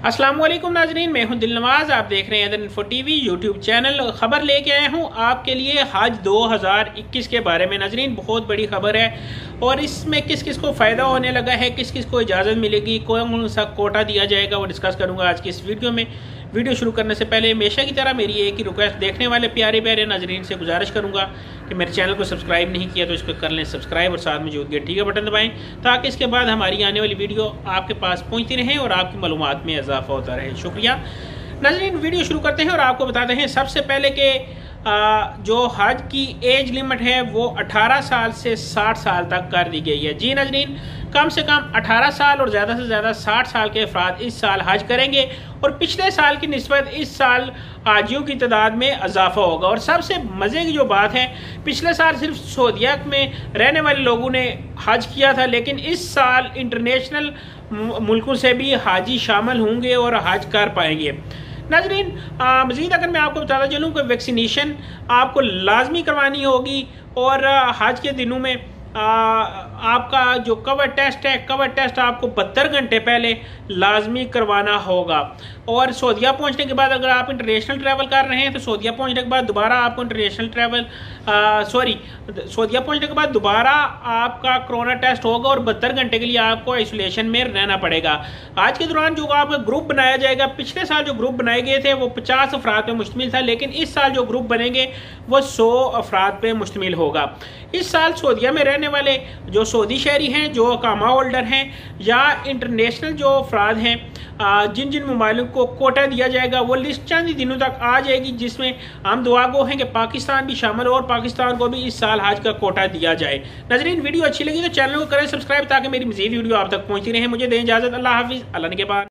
अस्सलाम वालेकुम नाजरीन, मैं हूं दिलनवाज। आप देख रहे हैं other info TV YouTube channel. खबर लेके आया हूं आपके लिए हज 2021 के बारे में। नाजरीन, बहुत बड़ी खबर है और इसमें किस किस को फ़ायदा होने लगा है, किस किस को इजाज़त मिलेगी, कौन सा कोटा दिया जाएगा, वो डिस्कस करूंगा आज की इस वीडियो में। वीडियो शुरू करने से पहले हमेशा की तरह मेरी एक ही रिक्वेस्ट, देखने वाले प्यारे प्यारे नाजरीन से गुजारिश करूंगा कि मेरे चैनल को सब्सक्राइब नहीं किया तो इसको कर लें सब्सक्राइब और साथ में जो घंटी का बटन दबाएं ताकि इसके बाद हमारी आने वाली वीडियो आपके पास पहुंचती रहे और आपकी मालूमात में इजाफा होता रहे। शुक्रिया नाजरीन। वीडियो शुरू करते हैं और आपको बताते हैं सबसे पहले कि जो हज की एज लिमिट है वो 18 साल से 60 साल तक कर दी गई है। जी नाजरीन, कम से कम 18 साल और ज़्यादा से ज़्यादा 60 साल के अफराद इस साल हज करेंगे और पिछले साल की निस्बत इस साल हाजियों की तादाद में इजाफा होगा। और सबसे मज़े की जो बात है, पिछले साल सिर्फ सऊदीया में रहने वाले लोगों ने हज किया था, लेकिन इस साल इंटरनेशनल मुल्कों से भी हाजी शामिल होंगे और हज कर पाएंगे। नाजरीन, मज़ीद अगर मैं आपको बताता चलूँ कि वैक्सीनेशन आपको लाजमी करवानी होगी और हज के दिनों में आपका जो कवर टेस्ट है, कवर टेस्ट आपको 72 घंटे पहले लाजमी करवाना होगा। और सऊदीया पहुंचने के बाद अगर आप इंटरनेशनल ट्रैवल कर रहे हैं तो सऊदीया पहुंचने के बाद दोबारा आपको सऊदीया पहुंचने के बाद दोबारा आपका कोरोना टेस्ट होगा और 72 घंटे के लिए आपको आइसोलेशन में रहना पड़ेगा। आज के दौरान जो आपका ग्रुप बनाया जाएगा, पिछले साल जो ग्रुप बनाए गए थे वो 50 अफराद पे मुश्तमिल था, लेकिन इस साल जो ग्रुप बनेंगे वो 100 अफराद पे मुश्तमिल होगा। इस साल सऊदीया में रहने वाले जो सऊदी शहरी हैं, जो अकामा होल्डर हैं या इंटरनेशनल जो अफराद हैं, जिन जिन ममालिक को कोटा दिया जाएगा वो लिस्ट चंद ही दिनों तक आ जाएगी, जिसमें हम दुआ गो हैं कि पाकिस्तान भी शामिल हो और पाकिस्तान को भी इस साल हज का कोटा दिया जाए। नाजरीन, वीडियो अच्छी लगी तो चैनल को करें सब्सक्राइब ताकि मेरी मज़ीद वीडियो आप तक पहुंचती रहे। मुझे दें इजाज़त। अल्लाह हाफिज़। अल्लाह के बाद।